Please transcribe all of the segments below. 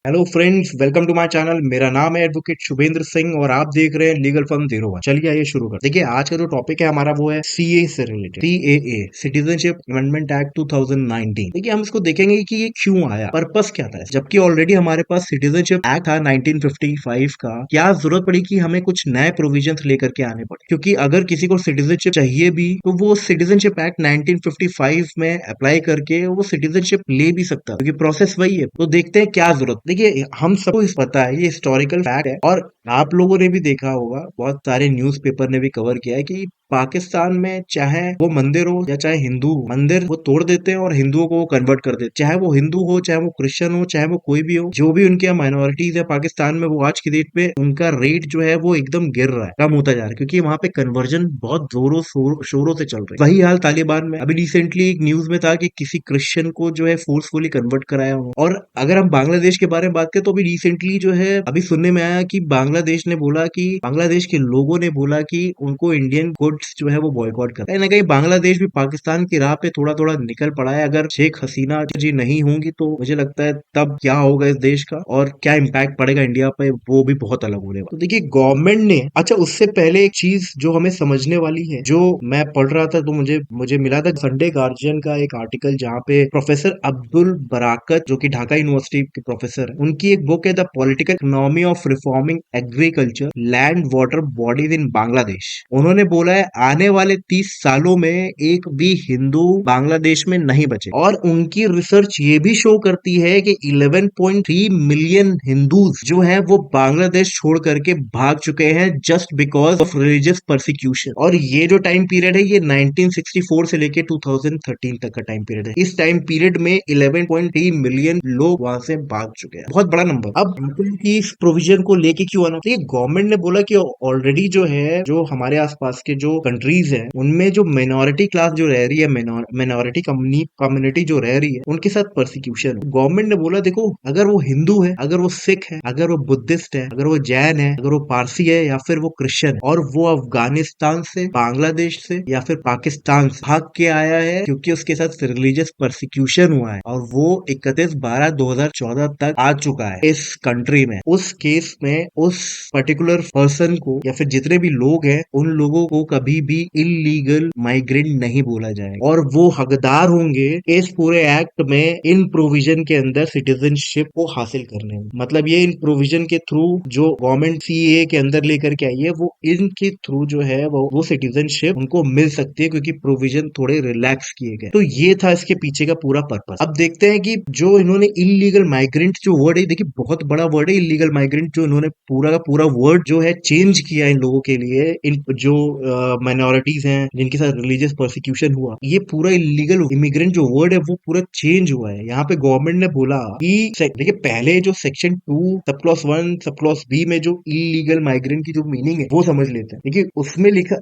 Hello friends, welcome to my channel. मेरा नाम है एडवोकेट शुभेंद्र सिंह और आप देख रहे हैं लीगल फर्म 01। चलिए आइए शुरू कर। देखिए, आज का जो टॉपिक है हमारा वो है सीए से related, CAA, citizenship amendment act 2019। देखिए, हम इसको देखेंगे कि ये क्यों आया, पर्पस क्या था, जबकि ऑलरेडी हमारे पास सिटीजनशिप एक्ट था 1955 का। क्या जरूरत पड़ी कि हमें कुछ नए प्रोविजन लेकर के आने पड़े? क्योंकि अगर किसी को सिटीजनशिप चाहिए भी तो वो सिटीजनशिप एक्ट 1955 में अप्लाई करके वो सिटीजनशिप ले भी सकता है, क्योंकि प्रोसेस वही है। तो देखते हैं क्या जरूरत। देखिए, हम सबको इस पता है, ये हिस्टोरिकल फैक्ट है और आप लोगों ने भी देखा होगा, बहुत सारे न्यूज़पेपर ने भी कवर किया है कि पाकिस्तान में चाहे वो मंदिर हो या चाहे हिंदू हो, मंदिर वो तोड़ देते हैं और हिंदुओं को वो कन्वर्ट कर देते हैं। चाहे वो हिंदू हो, चाहे वो क्रिश्चियन हो, चाहे वो कोई भी हो, जो भी उनके माइनॉरिटीज है पाकिस्तान में, वो आज की डेट पे उनका रेट जो है वो एकदम गिर रहा है, कम होता जा रहा है, क्योंकि वहां पे कन्वर्जन बहुत जोरों शोरों से चल रही है। वही हाल तालिबान में। अभी रिसेंटली एक न्यूज में था कि किसी क्रिश्चियन को जो है फोर्सफुली कन्वर्ट कराया हो। और अगर हम बांग्लादेश के बारे में बात करें तो अभी रिसेंटली जो है अभी सुनने में आया कि बांग्लादेश के लोगों ने बोला कि उनको इंडियन गुड्स जो है वो बॉयकॉट कर। कहीं ना कहीं बांग्लादेश भी पाकिस्तान की राह पे थोड़ा थोड़ा निकल पड़ा है। अगर शेख हसीना जी नहीं होंगी तो मुझे लगता है तब क्या होगा इस देश का और क्या इम्पैक्ट पड़ेगा इंडिया पे, वो भी बहुत अलग होने वाला। तो देखिए, गवर्नमेंट ने, अच्छा उससे पहले एक चीज जो हमें समझने वाली है, जो मैं पढ़ रहा था तो मुझे मुझे मिला था संडे गार्जियन का एक आर्टिकल, जहाँ पे प्रोफेसर अब्दुल बराकत, जो कि ढाका यूनिवर्सिटी के प्रोफेसर है, उनकी एक बुक है the political economy of reforming agriculture land water bodies in Bangladesh. उन्होंने बोला है आने वाले 30 सालों में एक भी हिंदू बांग्लादेश में नहीं बचे। और उनकी रिसर्च ये भी शो करती है कि 11.3 मिलियन हिंदूज जो हैं वो बांग्लादेश छोड़ करके भाग चुके हैं just because of religious persecution. और ये जो टाइम पीरियड है ये 1964 से लेके 2013 तक का टाइम पीरियड है। इस टाइम पीरियड में 11.3 मिलियन लोग वहां से भाग चुके हैं, बहुत बड़ा नंबर। अब की इस प्रोविजन को लेके क्यों आना? तो ये गवर्नमेंट ने बोला कि ऑलरेडी जो है, जो हमारे आसपास के जो कंट्रीज हैं उनमें जो माइनॉरिटी क्लास जो रह रही है, माइनॉरिटी कम्युनिटी जो रह रही है, उनके साथ परसिक्यूशन। गवर्नमेंट ने बोला देखो, अगर वो हिंदू है, अगर वो सिख है, अगर वो बुद्धिस्ट है, अगर वो जैन है, अगर वो पारसी है या फिर वो क्रिश्चियन है, और वो अफगानिस्तान से, बांग्लादेश से या फिर पाकिस्तान से भाग के आया है क्योंकि उसके साथ रिलीजियस परसिक्यूशन हुआ है और वो 31/12/2014 तक आ चुका है इस कंट्री में, उस केस में उस पर्टिकुलर पर्सन को या फिर जितने भी लोग हैं उन लोगों को कभी भी इलीगल माइग्रेंट नहीं बोला जाएगा और वो हकदार होंगे इस पूरे एक्ट में इन प्रोविजन के अंदर सिटीजनशिप को हासिल करने में। मतलब ये इन प्रोविजन के थ्रू जो गवर्नमेंट सीए के अंदर लेकर के आई है, वो इनके थ्रू जो है वो सिटीजनशिप उनको मिल सकती है, क्योंकि प्रोविजन थोड़े रिलैक्स किए गए। तो ये था इसके पीछे का पूरा पर्पस। अब देखते हैं कि जो इन्होंने इलीगल माइग्रेंट जो वर्ड है, देखिए बहुत बड़ा वर्ड है इलीगल माइग्रेंट, जो इन्होंने पूरा का पूरा वर्ड जो है चेंज किया इन लोगों के लिए, इन जो माइनॉरिटीज हैं जिनके साथ रिलीजियस प्रोसिक्यूशन हुआ, ये पूरा इलीगल इमिग्रेंट जो वर्ड है वो पूरा चेंज हुआ है। यहाँ पे गवर्नमेंट ने बोला कि देखिए, पहले जो section 2 sub clause 1 sub clause B में जो इलीगल माइग्रेंट की जो मीनिंग है वो समझ लेते हैं। देखिए,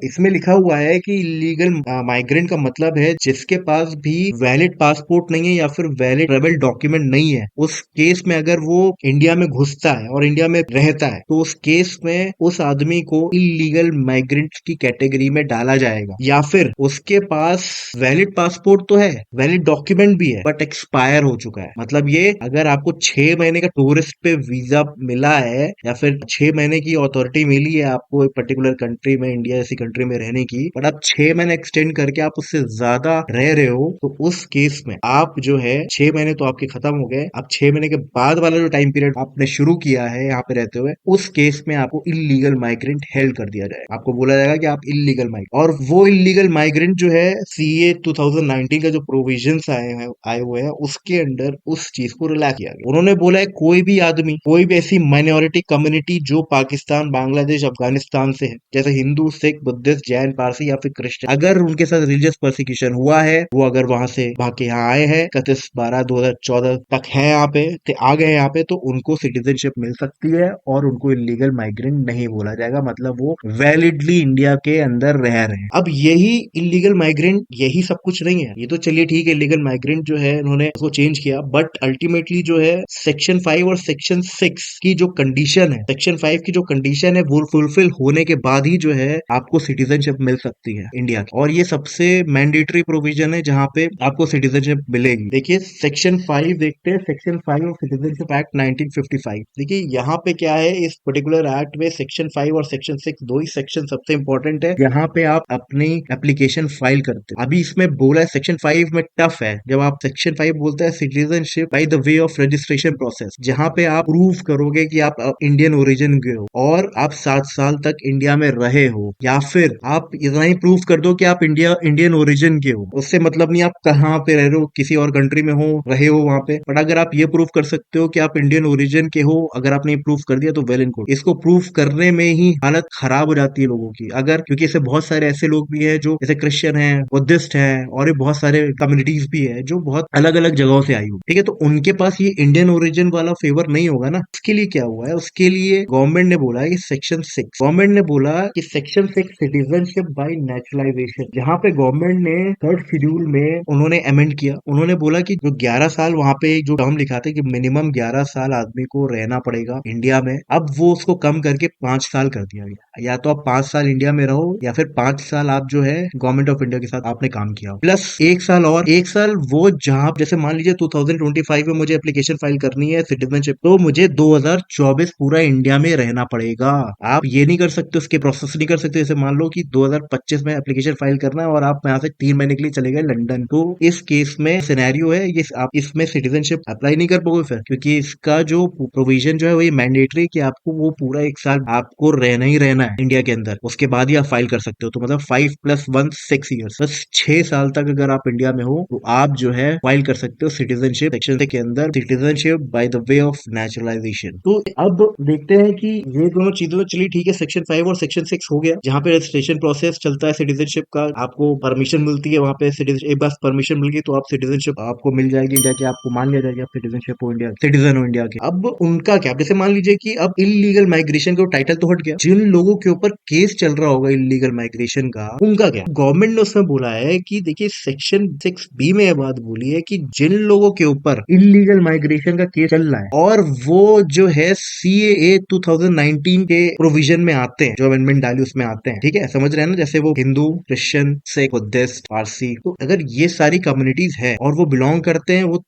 इसमें लिखा हुआ है कि इलीगल माइग्रेंट का मतलब है जिसके पास भी वैलिड पासपोर्ट नहीं है या फिर वैलिड ट्रेवल डॉक्यूमेंट नहीं है, उस केस में अगर वो इंडिया में घुसता है और इंडिया में रहता है तो उस केस में उस आदमी को इलीगल माइग्रेंट की कैटेगरी में डाला जाएगा। या फिर उसके पास वैलिड पासपोर्ट तो है, वैलिड डॉक्यूमेंट भी है, बट एक्सपायर हो चुका है। मतलब ये, अगर आपको 6 महीने का टूरिस्ट पे वीजा मिला है या फिर 6 महीने की अथॉरिटी मिली है आपको एक पर्टिकुलर कंट्री में, इंडिया जैसी कंट्री में रहने की, बट आप 6 महीने एक्सटेंड करके आप उससे ज्यादा रह रहे हो, तो उस केस में आप जो है 6 महीने तो आपके खत्म हो गए, अब 6 महीने के बाद वाला जो टाइम पीरियड आपने शुरू किया है यहाँ पे रहते हुए, उस केस में आपको इलीगल माइग्रेंट हेल्ड कर दिया जाएगा। आपको बोला जाएगा कि आप इलीगल माइग्रेंट, और वो इलीगल माइग्रेंट जो है सीए 2019 का जो प्रोविजंस आए हुए हैं उसके अंदर उस चीज को रिलैक्स किया गया। उन्होंने बोला है कोई भी आदमी, कोई भी ऐसी माइनॉरिटी कम्युनिटी जो पाकिस्तान, बांग्लादेश, अफगानिस्तान से है, जैसे हिंदू, सिख, बुद्धिस्ट, जैन, पारसी या फिर क्रिश्चियन, अगर उनके साथ रिलीजियस परसिक्यूशन हुआ है, वो अगर वहां से भाग के यहाँ आए हैं 31/12/2014 तक है यहाँ पे, तो आ गए यहाँ पे तो उनको सिटीजनशिप मिल सकती है और उनको इलीगल माइग्रेंट नहीं बोला जाएगा, मतलब वो वैलिडली इंडिया के अंदर रह रहे हैं। अब यही इलीगल माइग्रेंट यही सब कुछ नहीं है, ये तो चलिए ठीक है, इलीगल माइग्रेंट जो है उन्होंने उसको चेंज किया, बट अल्टीमेटली जो है सेक्शन 5 और सेक्शन 6 की जो कंडीशन है, सेक्शन 5 की जो कंडीशन है वो फुलफिल होने के बाद ही जो है आपको सिटीजनशिप मिल सकती है इंडिया की, और ये सबसे मैंडेटरी प्रोविजन है जहां पे आपको सिटीजनशिप मिलेगी। देखिए सेक्शन 5 देखते हैं, सेक्शन 5 ऑफ सिटीजनशिप एक्ट 1955। देखिए यहाँ पे क्या है, इस पर्टिकुलर एक्ट में सेक्शन 5 और सेक्शन 6 दो ही सेक्शन सबसे इंपॉर्टेंट है यहाँ पे आप अपनी एप्लीकेशन फाइल करते हो। अभी इसमें बोला है सेक्शन 5 में टफ है, जब आप सेक्शन 5 बोलते हैं citizenship by the way of registration process, जहां पे आप प्रूव करोगे कि आप इंडियन ओरिजिन के हो और आप 7 साल तक इंडिया में रहे हो, या फिर आप इतना ही प्रूव कर दो कि आप इंडियन ओरिजिन के हो। उससे मतलब नहीं आप कहाँ पे रह रहे हो, किसी और कंट्री में हो रहे हो वहां पे, बट अगर आप ये प्रूव कर सकते हो कि आप इंडियन ओरिजिन के हो, अगर आपने प्रूव कर दिया तो वेल एंड गुड। इसको प्रूव करने में ही हालत खराब हो जाती है लोगों की, अगर क्योंकि ऐसे बहुत सारे ऐसे लोग भी हैं जो जैसे क्रिश्चियन है, बुद्धिस्ट है, और ये बहुत सारे कम्युनिटीज भी है जो बहुत अलग अलग जगहों से आई हो, ठीक है, तो उनके पास ये इंडियन ओरिजिन वाला फेवर नहीं होगा ना। उसके लिए क्या हुआ है, उसके लिए गवर्नमेंट ने बोला है कि सेक्शन 6, गवर्नमेंट ने बोला कि सेक्शन 6 सिटीजनशिप बाय नेचुरलाइजेशन, जहां पे गवर्नमेंट ने थर्ड शेड्यूल में उन्होंने अमेंड किया, उन्होंने बोला कि जो 11 साल वहां पे जो टर्म लिखा था कि मिनिमम 11 साल आदमी को रहना पड़ेगा इंडिया में, अब वो उसको कम करके 5 साल कर दिया गया। या तो आप 5 साल इंडिया में रहो या फिर 5 साल आप जो है गवर्नमेंट ऑफ इंडिया के साथ आपने काम किया, प्लस 1 साल और 1 साल वो जहां जैसे मान लीजिए 2025 में मुझे एप्लीकेशन फाइल करनी है सिटीजनशिप, तो मुझे 2024 पूरा इंडिया में रहना पड़ेगा। आप ये नहीं कर सकते, उसके प्रोसेस नहीं कर सकते। जैसे मान लो कि 2025 में एप्लीकेशन फाइल करना है और आप यहाँ से 3 महीने के लिए चले गए लंदन, तो इस केस में सिनेरियो है ये, आप इसमें सिटीजनशिप अप्लाई नहीं कर पाओगे फिर, क्योंकि इसका जो प्रोविजन जो है वो ये मैंडेटरी कि आपको वो पूरा 1 साल आपको रहना ही रहना है इंडिया के अंदर, उसके बाद ही आप फाइल कर सकते हो। तो मतलब 5+1 6 ईयर्स, बस 6 साल तक अगर आप इंडिया में हो तो आप जो है फाइल कर सकते हो सिटीजनशिप सेक्शन के अंदर, citizenship by the way of naturalisation. तो अब देखते हैं कि ये दोनों चीजें तो चली ठीक है, सेक्शन 5 और सेक्शन 6 हो गया, जहाँ पे रजिस्ट्रेशन प्रोसेस चलता है सिटीजनशिप का, आपको परमिशन मिलती है वहां पे सिटीजन, एक बार परमिशन मिल गई तो आप सिटीजनशिप आपको मिल जाएगी इंडिया की, आपको मान लिया जाएगा आप सिटीजनशिप हो इंडिया सिटीजन हो इंडिया के। अब उनका क्या, जैसे मान लीजिए कि अब इलीगल माइग्रेशन का टाइटल तो हट गया, जिन लोगों के ऊपर केस चल रहा होगा इलीगल माइग्रेशन का, उनका क्या, गवर्नमेंट ने उसमें बोला है कि देखिए सेक्शन 6B में यह बात बोली है कि जिन लोगों के ऊपर इलीगल माइग्रेशन का केस चल रहा है और वो जो है CAA 2019 के प्रोविजन में आते हैं, जो अमेंडमेंट डाली उसमें आते हैं, ठीक है, समझ रहे हैं ना, जैसे वो हिंदू, क्रिश्चियन, सिख, बुद्धिस्ट, पारसी, तो अगर ये सारी कम्युनिटीज है और वो बिलोंग करते हैं वो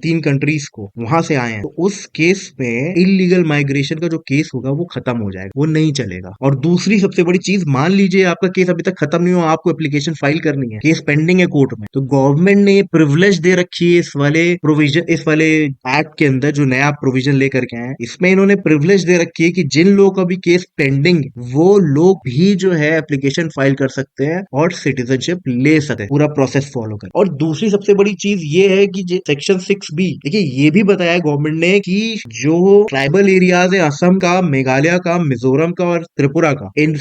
3 कंट्रीज को, वहां से आए हैं, तो उस केस में इलीगल माइग्रेशन का जो केस होगा वो खत्म हो जाएगा, वो नहीं चलेगा। और दूसरी सबसे बड़ी चीज, मान लीजिए आपका केस अभी तक खत्म नहीं हुआ, आपको एप्लीकेशन फाइल करनी है, केस पेंडिंग है कोर्ट में, तो गवर्नमेंट ने प्रिविलेज दे रखी है इस वाले प्रोविजन, इस वाले एक्ट के अंदर जो नया प्रोविजन लेकर के आए, इसमें इन्होंने प्रिविलेज दे रखी है कि जिन लोगों का भी केस पेंडिंग, वो लोग भी जो है एप्लीकेशन फाइल कर सकते हैं और सिटीजनशिप ले सकते हैं, पूरा प्रोसेस फॉलो कर। और दूसरी सबसे बड़ी चीज ये है कि सेक्शन 6B, देखिए ये भी बताया गवर्नमेंट ने कि जो ट्राइबल एरियाज है असम का, मेघालय का, मिजोरम का और त्रिपुरा का, इन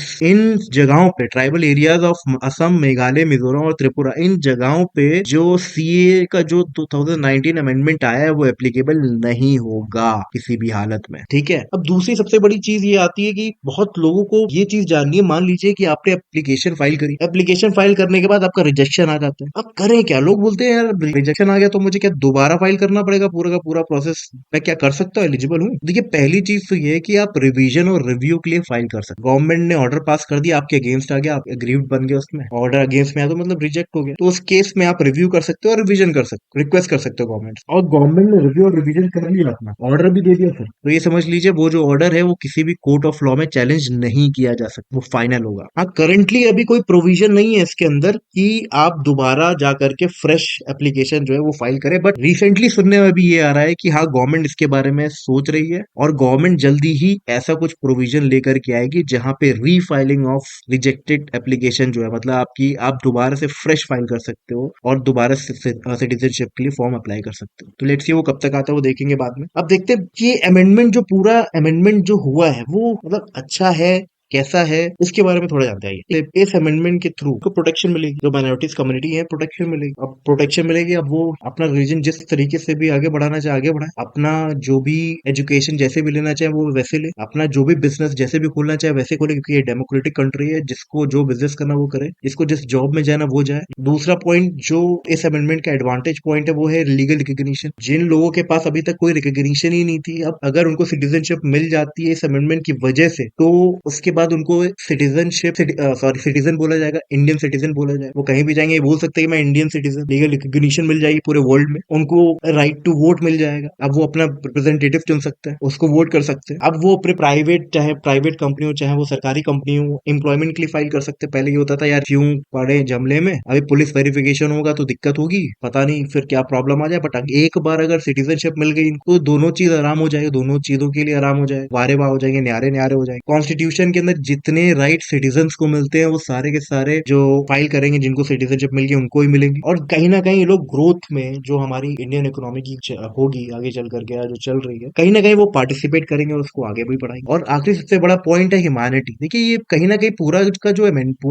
जगहों पे, tribal areas of Assam, Meghalaya, Mizoram और त्रिपुरा, इन जगहों पे जो CAA का जो 2019 अमेंडमेंट आया है वो एप्लीकेबल नहीं होगा किसी भी हालत में, ठीक है। अब दूसरी सबसे बड़ी चीज ये आती है कि बहुत लोगों को ये चीज जाननी है, मान लीजिए कि आपने एप्लीकेशन फाइल करी, एप्लीकेशन फाइल करने के बाद आपका रिजेक्शन आ जाता है, अब करें क्या, लोग बोलते हैं यार रिजेक्शन आ गया तो मुझे क्या दोबारा फाइल करना पड़ेगा, पूरा का पूरा प्रोसेस मैं क्या कर सकता हूँ, एलिजिबल हूँ। देखिए पहली चीज तो ये है कि आप रिवीजन और रिव्यू के लिए फाइल कर सकते, गवर्नमेंट ने ऑर्डर पास कर दिया, आपके अगेंस्ट आ गया, आप एग्रीव्ड बन गए, उसमें ऑर्डर अगेंस्ट में आया तो मतलब रिजेक्ट हो गया, तो उस केस में आप रिव्यू कर सकते हो और रिवीजन कर सकते हो, रिक्वेस्ट कर सकते हो गवर्नमेंट, और गवर्नमेंट ने रिव्यू और रिवीजन कर लिया, अपना ऑर्डर भी दे दिया फिर, तो ये समझ लीजिए वो जो ऑर्डर है वो किसी भी कोर्ट ऑफ लॉ में चैलेंज नहीं किया जा सकता, वो फाइनल होगा। हाँ करंटली अभी कोई प्रोविजन नहीं है इसके अंदर कि आप दोबारा जाकर के फ्रेश एप्लीकेशन जो है वो फाइल करें, बट रिसेंटली सुनने में भी ये आ रहा है कि हाँ गवर्नमेंट इसके बारे में सोच रही है और गवर्नमेंट जल्दी ही ऐसा कुछ प्रोविजन लेकर के आएगी जहां पे रीफाइलिंग ऑफ रिजेक्टेड एप्लीकेशन जो है, मतलब आपकी आप दोबारा से फ्रेश फाइल कर सकते हो और दोबारा सिटीजनशिप के लिए फॉर्म अप्लाई कर सकते हो। तो लेट्स सी वो कब तक आता है वो देखेंगे बाद में। अब देखते हैं कि अमेंडमेंट जो पूरा अमेंडमेंट जो हुआ है वो मतलब अच्छा है कैसा है, इसके बारे में थोड़ा जानते हैं। इस अमेंडमेंट के थ्रू को प्रोटेक्शन मिलेगी, जो माइनॉरिटीज कम्युनिटी है प्रोटेक्शन मिलेगी। अब प्रोटेक्शन मिलेगी, अब वो अपना रिलीजन जिस तरीके से भी आगे बढ़ाना चाहे आगे बढ़ाए, अपना जो भी एजुकेशन जैसे भी लेना चाहे वो वैसे ले, अपना जो भी बिजनेस जैसे भी खोलना चाहे वैसे खोले, क्योंकि ये डेमोक्रेटिक कंट्री है, जिसको जो बिजनेस करना वो करे, जिसको जिस जॉब में जाना वो जाए। दूसरा पॉइंट जो इस अमेंडमेंट का एडवांटेज पॉइंट है वो है लीगल रिकग्निशन। जिन लोगों के पास अभी तक कोई रिकग्निशन ही नहीं थी, अब अगर उनको सिटीजनशिप मिल जाती है इस अमेंडमेंट की वजह से, तो उसके बाद उनको सिटीजन बोला जाएगा, इंडियन सिटीजन बोला जाएगा। वो कहीं भी जाएंगे ये बोल सकते हैं कि मैं इंडियन सिटीजन, लीगल रिकग्निशन मिल जाएगी पूरे वर्ल्ड में। उनको राइट टू वोट मिल जाएगा, अब वो अपना रिप्रेजेंटेटिव चुन सकते हैं, उसको वोट कर सकते हैं। अब वो अपने प्राइवेट, चाहे प्राइवेट कंपनी हो चाहे वो सरकारी कंपनी हो, एम्प्लॉयमेंट के लिए फाइल कर सकते हैं। पहले ये होता था यार क्यों पड़े जमले में, अभी पुलिस वेरिफिकेशन होगा तो दिक्कत होगी, पता नहीं फिर क्या प्रॉब्लम आ जाए। बट एक बार अगर सिटीजनशिप मिल गई तो दोनों चीज आराम हो जाएगी, दोनों चीजों के लिए आराम हो जाए, वारे वाह हो जाएंगे, न्यारे न्यारे हो जाएंगे। कॉन्स्टिट्यूशन के अंदर जितने राइट सिटीजन को मिलते हैं वो सारे के सारे जो फाइल करेंगे जिनको सिटीजनशिप मिल गई उनको ही मिलेंगी। और कहीं ना कहीं ये लोग ग्रोथ में जो हमारी इंडियन इकोनॉमी की होगी आगे चल करके, जो चल रही है, कहीं ना कहीं वो पार्टिसिपेट करेंगे और उसको आगे भी बढ़ाएंगे। और आखिरी सबसे बड़ा पॉइंट है ह्यूमैनिटी। देखिए ये कहीं ना कहीं पूरा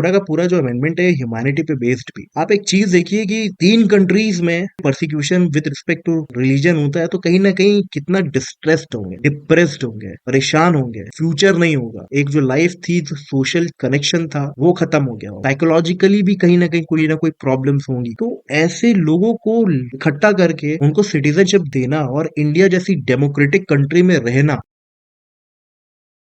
का पूरा जो अमेंडमेंट है ह्यूमैनिटी पे बेस्ड भी। आप एक चीज देखिए कि 3 कंट्रीज में persecution with respect to religion होता है, तो कहीं ना कहीं कितना डिस्ट्रेस्ड होंगे, डिप्रेस्ड होंगे, परेशान होंगे, फ्यूचर नहीं होगा, एक जो लाइफ थी, जो सोशल कनेक्शन था वो खत्म हो गया, साइकोलॉजिकली भी कहीं ना कोई प्रॉब्लम्स होंगी। तो ऐसे लोगों को इकट्ठा करके उनको सिटीजनशिप देना और इंडिया जैसी डेमोक्रेटिक कंट्री में रहना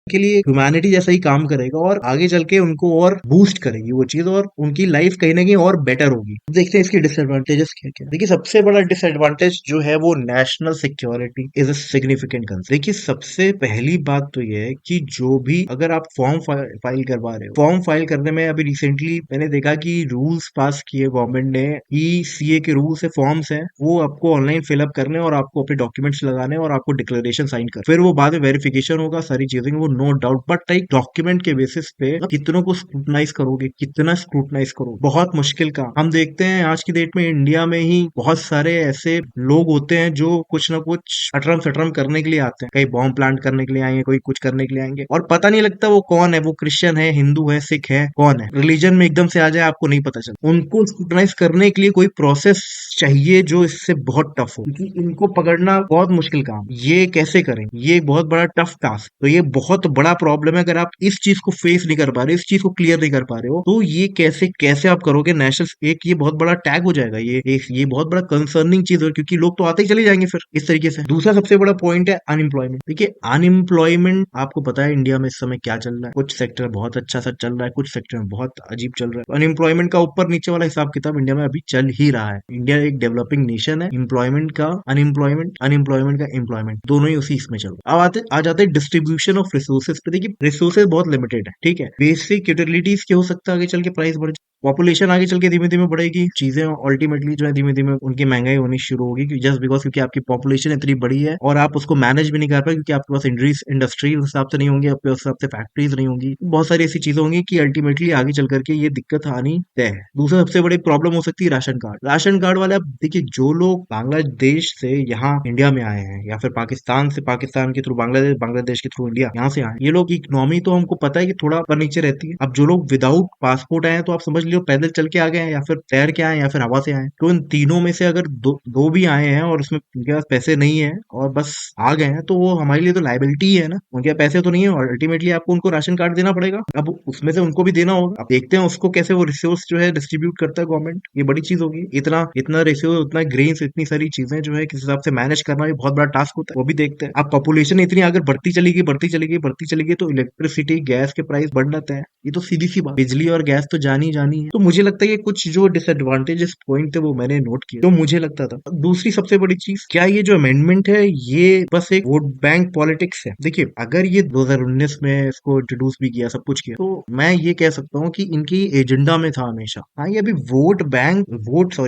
के लिए ह्यूमैनिटी जैसा ही काम करेगा, और आगे चल के उनको और बूस्ट करेगी वो चीज, और उनकी लाइफ कहीं ना कहीं और बेटर होगी। देखते हैं इसकी डिसएडवांटेजेस क्या क्या। देखिए सबसे बड़ा डिसएडवांटेज जो है वो national security is a significant concern. देखिए सबसे पहली बात तो ये है कि जो भी अगर आप फॉर्म फाइल करवा रहे हो, फॉर्म फाइल करने में अभी रिसेंटली मैंने देखा कि रूल्स पास किए गवर्नमेंट ने कि सीए के रूल्स है, फॉर्म्स है, वो आपको ऑनलाइन फिलअप करने और आपको अपने डॉक्यूमेंट्स लगाने और आपको डिक्लेरेशन साइन कर, फिर वो बाद में वेरिफिकेशन होगा, सारी चीजें वो नो डाउट। बट एक डॉक्यूमेंट के बेसिस पे कितनों को स्क्रूटनाइज करोगे, कितना स्क्रूटनाइज करोगे, बहुत मुश्किल काम। हम देखते हैं आज की डेट में इंडिया में ही बहुत सारे ऐसे लोग होते हैं जो कुछ ना कुछ अटरम सटरम करने के लिए आते हैं, कहीं बॉम्ब प्लांट करने के लिए आएंगे, कोई कुछ करने के लिए आएंगे, और पता नहीं लगता वो कौन है, वो क्रिश्चियन है, हिंदू है, सिख है, कौन है, रिलीजन में एकदम से आ जाए आपको नहीं पता चलता। उनको स्क्रूटनाइज करने के लिए कोई प्रोसेस चाहिए जो इससे बहुत टफ हो, क्योंकि इनको पकड़ना बहुत मुश्किल काम, ये कैसे करें, ये बहुत बड़ा टफ टास्क। तो ये बहुत बड़ा प्रॉब्लम है। अगर आप इस चीज को फेस नहीं कर पा रहे, इस चीज को क्लियर नहीं कर पा रहे हो, तो ये कैसे कैसे आप करोगे नेशनल, एक ये बहुत बड़ा टैग हो जाएगा, ये बहुत बड़ा कंसर्निंग चीज है, क्योंकि लोग तो आते ही चले जाएंगे फिर इस तरीके से। दूसरा सबसे बड़ा पॉइंट है अनएम्प्लॉयमेंट। देखिए अनएम्प्लॉयमेंट आपको पता है इंडिया में इस समय क्या चल रहा है, कुछ सेक्टर बहुत अच्छा सा चल रहा है, कुछ सेक्टर में बहुत अजीब चल रहा है। अनएम्प्लॉयमेंट का ऊपर नीचे वाला हिसाब किताब इंडिया में अभी चल ही रहा है। इंडिया एक डेवलपिंग नेशन है, एम्प्लॉयमेंट का अनएम्प्लॉयमेंट, अनएम्प्लॉयमेंट का एम्प्लॉयमेंट, दोनों ही उसी इसमें चल रहा है। अब आ जाते हैं डिस्ट्रीब्यूशन ऑफ रिसोर्सेज पे। देखिए रिसोर्सेज बहुत लिमिटेड है, ठीक है, बेसिक यूटिलिटीज क्या हो सकता है आगे चल के प्राइस बढ़, पॉपुलेशन आगे चल के धीमे धीमे बढ़ेगी, चीजें अल्टीमेटली जो है धीमे धीमे उनकी महंगाई होनी शुरू होगी, जस्ट बिकॉज क्योंकि आपकी पॉपुलेशन इतनी बड़ी है और आप उसको मैनेज भी नहीं कर पाए, क्योंकि आपके पास इंडस्ट्री उस हिसाब से नहीं होंगी, आपके हिसाब से फैक्ट्रीज नहीं होंगी, बहुत सारी ऐसी चीजें होंगी कि अल्टीमेटली आगे चल करके ये दिक्कत आनी तय है। दूसरा सबसे बड़ी प्रॉब्लम हो सकती है राशन कार्ड। राशन कार्ड वाले, अब देखिए जो लोग बांग्लादेश से यहाँ इंडिया में आए हैं, या फिर पाकिस्तान से, पाकिस्तान के थ्रू बांग्लादेश, बांग्लादेश के थ्रू इंडिया यहाँ से आए, ये लोग की इकोनॉमी तो हमको पता है कि थोड़ा ऊपर नीचे रहती है। अब जो लोग विदाउट पासपोर्ट आए हैं तो आप समझ लियो पैदल चल के आ गए हैं, या फिर तैर के आए, या फिर हवा से आए। तो इन तीनों में से अगर दो भी आए हैं और उसमें उनके पास पैसे नहीं है और बस आ गए हैं, तो वो हमारे लिए तो लाइबिलिटी है ना, उनके पास पैसे तो नहीं है, और अल्टीमेटली आपको उनको राशन कार्ड देना पड़ेगा। अब उसमें से उनको भी देना होगा, अब देखते हैं उसको कैसे वो रिसोर्स जो है डिस्ट्रीब्यूट करता है गवर्नमेंट, ये बड़ी चीज होगी। इतना इतना रेशियो, उतना ग्रेन्स, इतनी सारी चीजें जो है किस हिसाब से मैनेज करना भी बहुत बड़ा टास्क होता है, वो भी देखते हैं। अब पॉपुलेशन इतनी अगर बढ़ती चलेगी बढ़ती चलेगी बढ़ती चलेगी, तो इलेक्ट्रिसिटी गैस के प्राइस बढ़ना तय है, ये तो सीधी सी बात, बिजली और गैस तो जानी जानी है। तो मुझे लगता है ये कुछ जो डिसएडवांटेजेस पॉइंट थे वो मैंने नोट किया, तो मुझे लगता था। दूसरी सबसे बड़ी चीज, क्या ये जो अमेंडमेंट है ये बस एक वोट बैंक पॉलिटिक्स है? देखिए अगर ये 2019 में इसको इंट्रोड्यूस भी किया, सब कुछ किया, तो मैं ये कह सकता हूँ कि इनकी एजेंडा में था हमेशा। हाँ ये अभी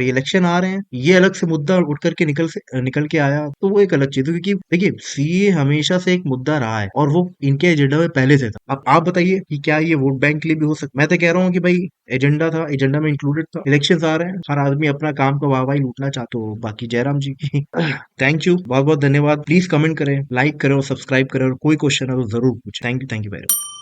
इलेक्शन आ रहे हैं, ये अलग से मुद्दा उठ करके निकल के आया, तो वो एक अलग चीज है, क्योंकि देखिए सीए हमेशा से एक मुद्दा रहा है और वो इनके एजेंडा में पहले से था। अब आप बताइए कि क्या ये वोट बैंक के लिए भी हो सकता? मैं तो कह रहा हूँ कि भाई एजेंडा था, एजेंडा में इंक्लूडेड था, इलेक्शंस आ रहे हैं, हर आदमी अपना काम का वाहवाही लूटना चाहते हो, बाकी जयराम जी की थैंक यू, बहुत बहुत धन्यवाद। प्लीज कमेंट करें, लाइक करें और सब्सक्राइब करें, और कोई क्वेश्चन है तो जरूर पूछें। Thank you very much.